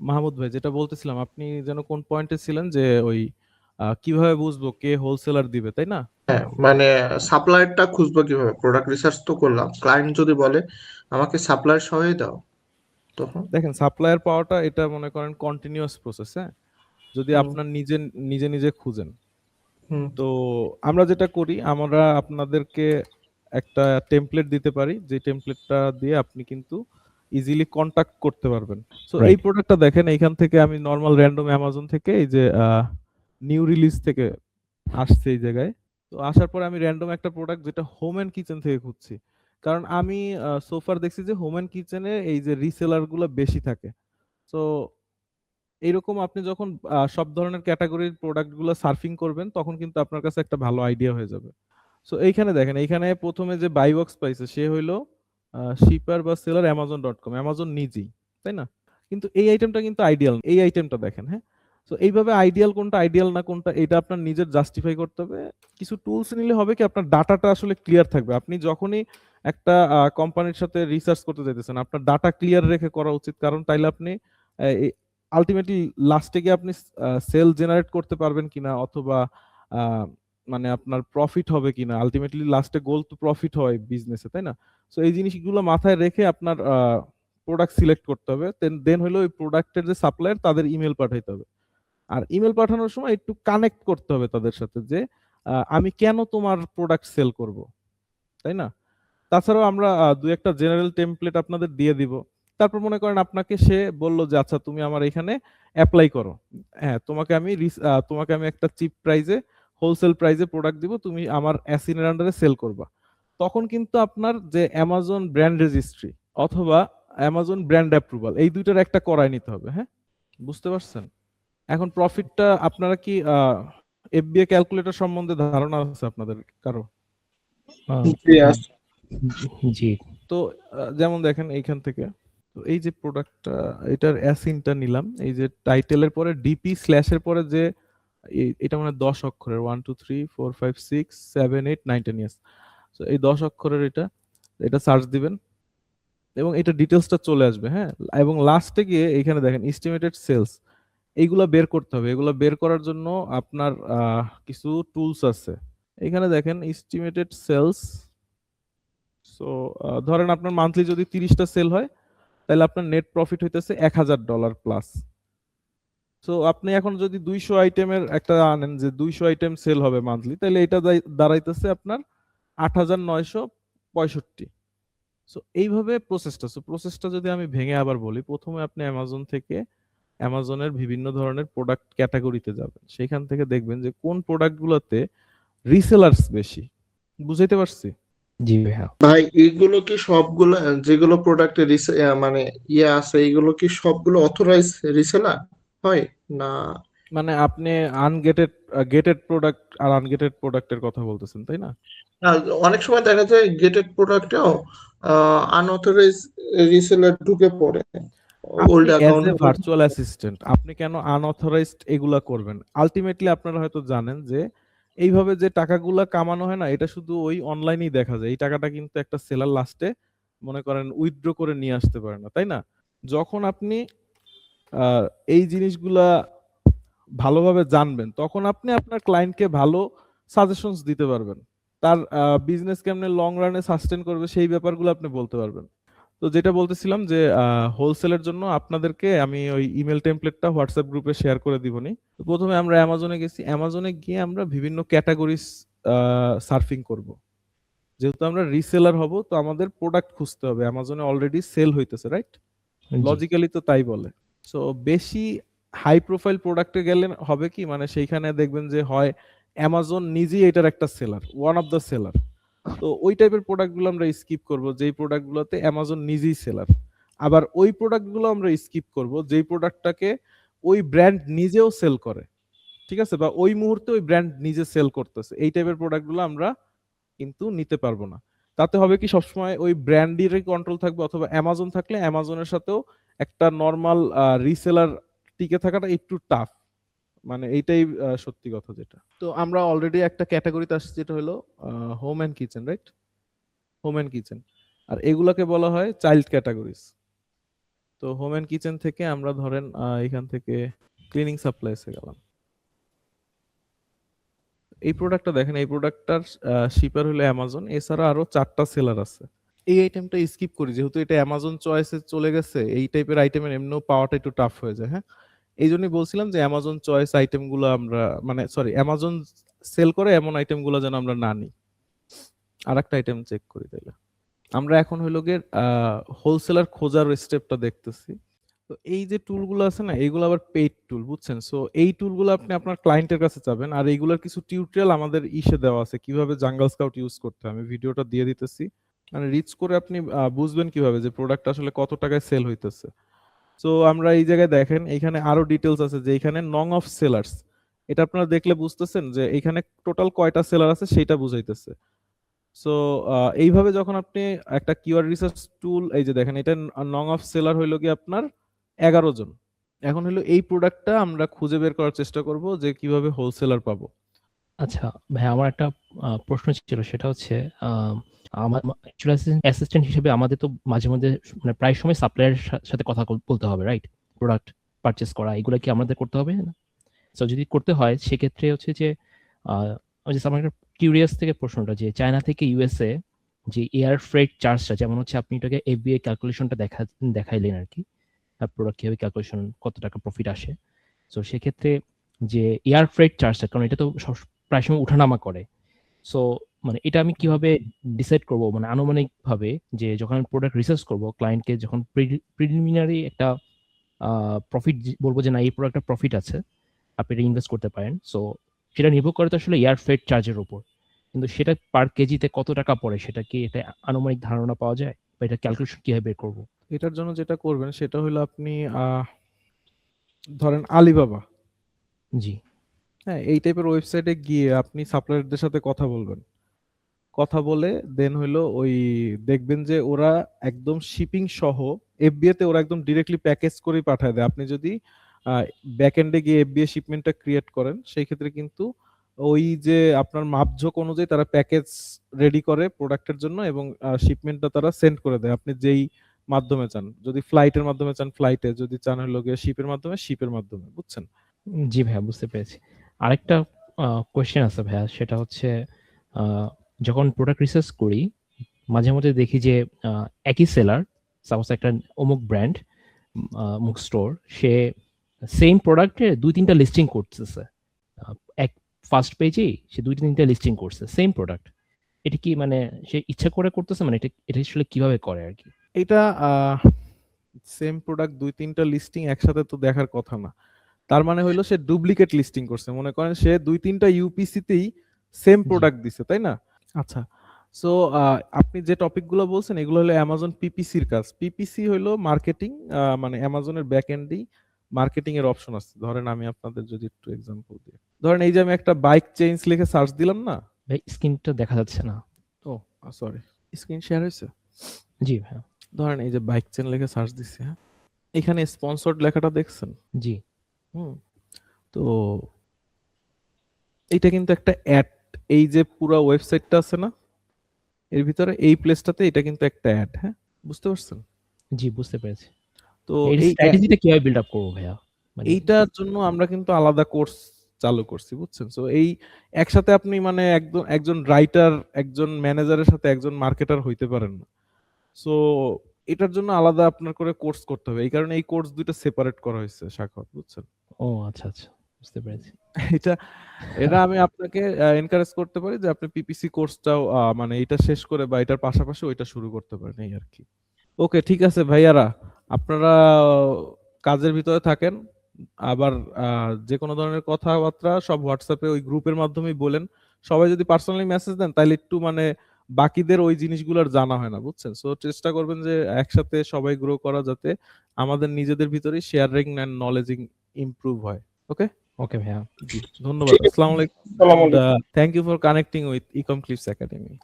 মাহমুদ ভাই, যেটা বলতেছিলাম, আপনি যেন কোন পয়েন্টে ছিলেন যে ওই কিভাবে বুঝবো কে হোলসেলার দিবে, তাই না? হ্যাঁ, মানে সাপ্লায়ারটা খুঁজবো কিভাবে? প্রোডাক্ট রিসার্চ তো করলাম, ক্লায়েন্ট যদি বলে আমাকে সাপ্লায়ার সহই দাও, তখন? দেখেন, সাপ্লায়ার পাওয়াটা এটা মনে করেন কন্টিনিউয়াস প্রসেস, হ্যাঁ। যদি হুম। আপনার নিজে নিজে নিজে খুঁজেন, হুম। তো আমরা যেটা করি, আমরা আপনাদেরকে একটা টেমপ্লেট দিতে পারি, যে টেমপ্লেটটা দিয়ে আপনি কিন্তু ইজিলি কন্টাক্ট করতে পারবেন। সো এই রাইট। প্রোডাক্টটা দেখেন, এইখান থেকে আমি নর্মাল র্যান্ডম অ্যামাজন থেকে এই যে নিউ রিলিজ থেকে আসছে এই জায়গায়। তো আসার পরে আমি র্যান্ডম একটা প্রোডাক্ট যেটা হোম এন্ড কিচেন থেকে খুঁজছি, কারণ আমি সোফার দেখছি যে হোম এন্ড কিচেনে এই যে রিসেলার গুলো বেশি থাকে। তো এইরকম আপনি যখন সব ধরনের ক্যাটাগরির প্রোডাক্ট গুলো সার্ফিং করবেন, তখন কিন্তু আপনার কাছে একটা ভালো আইডিয়া হয়ে যাবে। সো এইখানে দেখেন, এইখানে প্রথমে যে বাই বক্স পাইছে সে হইলো শিপার বা সেলার অ্যামাজন.কম, অ্যামাজন নিজেই, তাই না? কিন্তু এই আইটেমটা কিন্তু আইডিয়াল, এই আইটেমটা দেখেন, হ্যাঁ। তো এইভাবে আইডিয়াল কোনটা আইডিয়াল না কোনটা, এটা আপনার নিজের জাস্টিফাই করতে হবে। কিছু টুলস নিলে হবে কি, আপনার ডাটাটা আসলে ক্লিয়ার থাকবে। আপনি যখনই একটা কোম্পানির সাথে রিসার্চ করতে যাইতেছেন, আপনার ডাটা ক্লিয়ার রেখে করা উচিত, কারণ তাইলে আপনি আলটিমেটলি লাস্টে গিয়ে আপনি সেল জেনারেট করতে পারবেন কিনা, অথবা আহ, মানে আপনার প্রফিট হবে কিনা। আলটিমেটলি লাস্টে গোল তো প্রফিট হয় বিজনেসে, তাই না? সো এই জিনিসগুলো মাথায় রেখে আপনার প্রোডাক্ট সিলেক্ট করতে হবে। দেন হলো ওই প্রোডাক্টের যে সাপ্লায়ার, তাদের ইমেল পাঠাইতে হবে। আর ইমেল পাঠানোর সময় একটু কানেক্ট করতে হবে তাদের সাথে, যে আমি কেন তোমার প্রোডাক্ট সেল করব, তাই না? তাছাড়াও আমরা দু একটা জেনারেল টেমপ্লেট আপনাদের দিয়ে দিব। তারপর মনে করেন আপনাকে সে বলল যে আচ্ছা তুমি আমার এখানে অ্যাপ্লাই করো, হ্যাঁ, তোমাকে আমি একটা চিপ প্রাইজে, হোলসেল প্রাইজে প্রোডাক্ট দিব, তুমি আমার অ্যাসিনের আন্ডারে সেল করবা। তখন কিন্তু আপনার যে অ্যামাজন ব্র্যান্ড রেজিস্ট্রি অথবা অ্যামাজন ব্র্যান্ড অ্যাপ্রুভাল, এই দুইটার একটা করায় নিতে হবে, হ্যাঁ। বুঝতে পারছেন? এখন প্রফিটটা আপনারা কি এফবিএ ক্যালকুলেটর সম্বন্ধে ধারণা আছে আপনাদের কারো? আহ, জি, আছে। জি। তো যেমন দেখেন এইখান থেকে, তো এই যে প্রোডাক্টটা, এটার অ্যাসিনটা নিলাম, এই যে টাইটেলের পরে ডিপি স্ল্যাশের পরে যে এটা মানে 10 অক্ষরের, 1 2 3 4 5 6 7 8 9 10 ইয়ার্স। তো এই 10 অক্ষরের এটা, এটা সার্চ দিবেন এবং এটা ডিটেলসটা চলে আসবে, হ্যাঁ। এবং লাস্টে গিয়ে এখানে দেখেন এস্টিমেটেড সেলস, এইগুলা বের করতে হবে। এগুলা বের করার জন্য আপনার কিছু টুলস আছে। এখানে দেখেন এস্টিমেটেড সেলস। সো ধরেন আপনার মান্থলি যদি 30টা সেল হয়, তাহলে আপনার নেট প্রফিট হইতেছে $1000 প্লাস। সো আপনি এখন যদি 200 আইটেমের একটা আনেন, যে 200 আইটেম সেল হবে মান্থলি, তাহলে এটা দাঁড়াইতেছে আপনার 8965। সো এইভাবে প্রসেসটা যদি আমি ভেঙে আবার বলি, প্রথমে আপনি অ্যামাজন থেকে অ্যামাজনের বিভিন্ন ধরনের প্রোডাক্ট ক্যাটাগরিতে যাবেন, সেখান থেকে দেখবেন যে কোন প্রোডাক্টগুলোতে রিসেলার্স বেশি। বুঝাইতে পারছি? জি ভাইয়া। ভাই, এইগুলো কি সবগুলো, যেগুলো প্রোডাক্টে মানে ইয়ে আছে, এইগুলো কি সবগুলো অথরাইজ রিসেলার হয় না? মানে আপনি আনগেটেড গেটেড প্রোডাক্ট আর আনগেটেড প্রোডাক্টের কথা বলতেছেন, তাই না? না, অনেক সময় দেখা যায় গেটেড প্রোডাক্টেও আনঅথরাইজ রিসেলার ঢুকে পড়ে আপনি old as account. A virtual assistant আপনি কেন আনঅথরাইজড এগুলা করবেন? আলটিমেটলি আপনারা হয়তো জানেন যে এইভাবে যে টাকাগুলা কামানো হয় না, এটা শুধু ওই অনলাইনেই দেখা যায়। এই টাকাটা কিন্তু একটা সেলার লাস্টে মনে করেন উইথড্র করে নিয়ে আসতে পারে না, তাই না? যখন আপনি আহ, এই জিনিসগুলা ভালোভাবে জানবেন, তখন আপনি আপনার ক্লায়েন্টকে ভালো সাজেশনস দিতে পারবেন। তার বিজনেস কেমনে লং রানে সাস্টেন করবে, সেই ব্যাপারগুলো আপনি বলতে পারবেন। তো যেটা বলতেছিলাম যে হোলসেলের জন্য আপনাদেরকে আমি ওই ইমেল টেমপ্লেটটা হোয়াটসঅ্যাপ গ্রুপে শেয়ার করে দিবনি। তো প্রথমে আমরা অ্যামাজনে গেছি, অ্যামাজনে গিয়ে আমরা বিভিন্ন ক্যাটাগরিজ সার্ফিং করব। যেহেতু আমরা রিসেলার হব, তো আমাদের প্রোডাক্ট খুঁজতে হবে, অ্যামাজনে অলরেডি সেল হইতেছে, রাইট? জি। লজিক্যালি তো তাই বলে। সো বেশি হাই প্রোফাইল প্রোডাক্টে গেলে হবে কি, মানে সেইখানে দেখবেন যে হয় অ্যামাজন নিজেই এটার একটা seller, one of the seller. তো ওই টাইপের প্রোডাক্টগুলো আমরা স্কিপ করব যেই প্রোডাক্টগুলোতে অ্যামাজন নিজেই সেলার। আবার ওই প্রোডাক্টগুলো আমরা স্কিপ করব যেই প্রোডাক্টটাকে ওই ব্র্যান্ড নিজেও সেল করে, ঠিক আছে, বা ওই মুহূর্তে ওই ব্র্যান্ড নিজে সেল করতেছে। এই টাইপের প্রোডাক্টগুলো আমরা কিন্তু নিতে পারবো না। তাতে হবে কি, সবসময় ওই ব্র্যান্ডেরই কন্ট্রোল থাকবে, অথবা অ্যামাজন থাকলে অ্যামাজনের সাথেও একটা নর্মাল রিসেলার টিকে থাকাটা একটু টাফ। মানে এইটাই সত্যি কথা যেটা। তো আমরা অলরেডি একটা ক্যাটাগরিতে আসছি, যেটা হলো home and kitchen, right? Home and kitchen. আর এগুলাকে বলা হয় চাইল্ড ক্যাটাগরিজ। তো তো হোম এন্ড কিচেন থেকে আমরা ধরেন এখান থেকে ক্লিনিং সাপ্লাইসে গেলাম। এই প্রোডাক্টটা দেখেন, এই প্রোডাক্টটার শিপার হলো অ্যামাজন, এছাড়া আরো 4টা সেলার আছে। এই আইটেমটা স্কিপ করি, যেহেতু এটা অ্যামাজন চয়েসে চলে গেছে, এই টাইপের আইটেমের এমনিও পাওয়াটা একটু টাফ হয়ে যায়। হ্যাঁ, এই জন্যই বলছিলাম যে অ্যামাজন চয়েস আইটেমগুলো আমরা মানে সরি অ্যামাজন সেল করে এমন আইটেমগুলো যেন আমরা না নিই। আর একটা আইটেম চেক করি তাইলে। আমরা এখন হইলো গিয়ে হোলসেলার খোঁজার স্টেপটা দেখতেছি। তো এই যে টুলগুলো আছে না, এইগুলো আবার পেইড টুল, বুঝছেন? সো এই টুলগুলো আপনি আপনার ক্লায়েন্টের কাছে চাবেন, আর এইগুলোর কিছু টিউটোরিয়াল আমাদের ইসে দেওয়া আছে কিভাবে জাঙ্গল স্কাউট ইউজ করতে হয়। আমি ভিডিওটা দিয়ে দিতেছি, মানে রিচ করে আপনি বুঝবেন কিভাবে যে প্রোডাক্ট আসলে কত টাকায় সেল হইতেছে। সো আমরা এই জায়গায় দেখেন, এখানে আরো ডিটেলস আছে যে এখানে নং অফ সেলার্স, এটা আপনারা দেখলে বুঝতেছেন যে এখানে টোটাল কয়টা সেলার আছে সেটা বুঝাইতেছে। সো এইভাবে যখন আপনি একটা কিওয়ার্ড রিসার্চ টুল, এই যে দেখেন এটা নং অফ সেলার হইলো কি আপনার 11 জন। এখন হলো এই প্রোডাক্টটা আমরা খুঁজে বের করার চেষ্টা করব যে কিভাবে হোলসেলার পাবো। আচ্ছা ভাই, আমার একটা প্রশ্ন ছিল, সেটা হচ্ছে আমার অ্যাসিস্ট্যান্ট হিসেবে আমাদের তো মাঝে মধ্যে মানে প্রায় সময় সাপ্লায়ারের সাথে কথা বলতে হবে, রাইট? প্রোডাক্ট পারচেস করা এগুলো কি আমাদের করতে হবে না? সো যদি করতে হয় সেক্ষেত্রে হচ্ছে যে আমার একটা কিউরিয়াস থেকে প্রশ্নটা, যে চায়না থেকে ইউএসএ যে এয়ার ফ্রেট চার্জটা, যেমন হচ্ছে আপনি এটাকে এফবিআই ক্যালকুলেশনটা দেখাইলেন আর কি, প্রোডাক্ট কিভাবে ক্যালকুলেশন কত টাকা প্রফিট আসে। সো সেক্ষেত্রে যে এয়ার ফ্রেট চার্জটা, কারণ এটা তো প্রায় সময় উঠানামা করে, সো মানে এটা আমি কিভাবে ডিসাইড করব, মানে আনুমানিক ভাবে, যে যখন আমি প্রোডাক্ট রিসার্চ করব ক্লায়েন্টকে, যখন প্রিলিমিনারি একটা প্রফিট বলবো যে না এই প্রোডাক্টটা প্রফিট আছে, আপনি এটা ইনভেস্ট করতে পারেন, সো সেটা নির্ভর করে তো আসলে এয়ার ফ্রেট চার্জের উপর। কিন্তু সেটা পার কেজিতে কত টাকা পড়ে, সেটা কি এটা আনুমানিক ধারণা পাওয়া যায়, বা এটা ক্যালকুলেশন কিভাবে বের করবো? এটার জন্য যেটা করবেন সেটা হলো আপনি ধরেন আলিবাবা, জি হ্যাঁ, এই টাইপের ওয়েবসাইটে গিয়ে আপনি সাপ্লায়ারদের সাথে কথা বলবেন। কথা বলে দেন হইলো ওই দেখবেন যে ওরা একদম শিপিং সহ এফবিএ তে ওরা একদম ডিরেক্টলি প্যাকেজ করে পাঠায় দেয়। আপনি যদি ব্যাক এন্ডে গিয়ে এফবিএ শিপমেন্টটা ক্রিয়েট করেন, সেই ক্ষেত্রে কিন্তু ওই যে আপনার মাপঝোক অনুযায়ী তারা প্যাকেজ রেডি করে প্রোডাক্টের জন্য, এবং শিপমেন্টটা তারা সেন্ড করে দেয় আপনি যেই মাধ্যমে চান। যদি ফ্লাইটের মাধ্যমে চান ফ্লাইটে, যদি চান হলো গিয়ে শিপের মাধ্যমে শিপের মাধ্যমে, বুঝছেন? জি ভাইয়া, বুঝতে পেরেছি। আরেকটা কোয়েশ্চেন আছে ভাইয়া, সেটা হচ্ছে যখন প্রোডাক্ট রিসার্চ করি মাঝে মধ্যে দেখি যে একই সেলার, সাপোজ একটা অমুক ব্র্যান্ড, অমুক স্টোর, সে সেম প্রোডাক্টে 2-3টা লিস্টিং করতেছে, এক ফার্স্ট পেজেই সে 2-3টা লিস্টিং করছে সেম প্রোডাক্ট। এটা কি মানে সে ইচ্ছা করে করতেছে, মানে এটা এটা আসলে কিভাবে করে আর কি? এটা সেম প্রোডাক্ট 2-3টা লিস্টিং একসাথে তো দেখার কথা না। তার মানে হইলো সে ডুপ্লিকেট লিস্টিং করছে। মনে করেন সে 2-3টা ইউপিসিতেই সেম জি প্রোডাক্ট দিছে, তাই না? আচ্ছা, সো আপনি যে টপিকগুলো বলছেন এগুলো হলো অ্যামাজন পিপিসির কাজ। পিপিসি হইলো মার্কেটিং, মানে অ্যামাজনের ব্যাক এন্ডেই মার্কেটিং এর অপশন আছে। ধরেন আমি আপনাদের যদি একটু এক্সাম্পল দিই, ধরেন এই যে আমি একটা বাইক চেঞ্জ লিখে সার্চ দিলাম না। ভাই, স্ক্রিনটা দেখা যাচ্ছে না। ও সরি, স্ক্রিন শেয়ার হয়েছে। জি ভাইয়া। ধরেন এই যে বাইক চেন লিখে সার্চ দিছি, হ্যাঁ, এখানে স্পন্সর্ড লেখাটা দেখছেন? জি হুম, তো এইটা কিন্তু একটা অ্যাড। এই যে পুরো ওয়েবসাইটটা আছে না, এর ভিতরে এই প্লেসটাতে এটা কিন্তু একটা অ্যাড। হ্যাঁ, বুঝতে পারছেন? জি বুঝতে পেরেছি। তো এই এই স্ট্র্যাটেজিটা কিভাবে বিল্ড আপ করবো ভাইয়া? মানে এইটার জন্য আমরা কিন্তু আলাদা কোর্স চালু করছি, বুঝছেন? সো এই একসাথে আপনি মানে একজন রাইটার, একজন ম্যানেজারের সাথে একজন মার্কেটার হইতে পারেন না। সো এটার জন্য আলাদা আপনার করে কোর্স করতে হবে। এই কারণে এই কোর্স দুইটা সেপারেট করা হয়েছে, সাখাওয়াত, বুঝছেন? ও আচ্ছা আচ্ছা, বুঝতে পেরেছি। এটা এটা আমি আপনাকে এনকারেজ করতে পারি যে আপনি পিপিসি কোর্সটাও মানে এটা শেষ করে বা এটার পাশাপাশি ওইটা শুরু করতে পারেন, এই আর কি। ওকে, ঠিক আছে ভাইয়ারা, আপনারা কাজের ভিতরে থাকেন। আবার যে কোনো ধরনের কথাবার্তা সব হোয়াটসঅ্যাপে ওই গ্রুপের মাধ্যমেই বলেন। সবাই যদি পার্সোনালি মেসেজ দেন তাহলে একটু মানে বাকিদের ওই জিনিসগুলোর জানা হয় না, বুঝছেন? সো চেষ্টা করবেন যে একসাথে সবাই গ্রো করা, যাতে আমাদের নিজেদের ভিতরেই শেয়ারিং এন্ড নলেজিং ইমপ্রুভ হয়। ওকে, ওকে ভাইয়া। জি, ধন্যবাদ। আসসালামু আলাইকুম। আসসালামু আলাইকুম। Thank you for connecting with Ecom Clips Academy.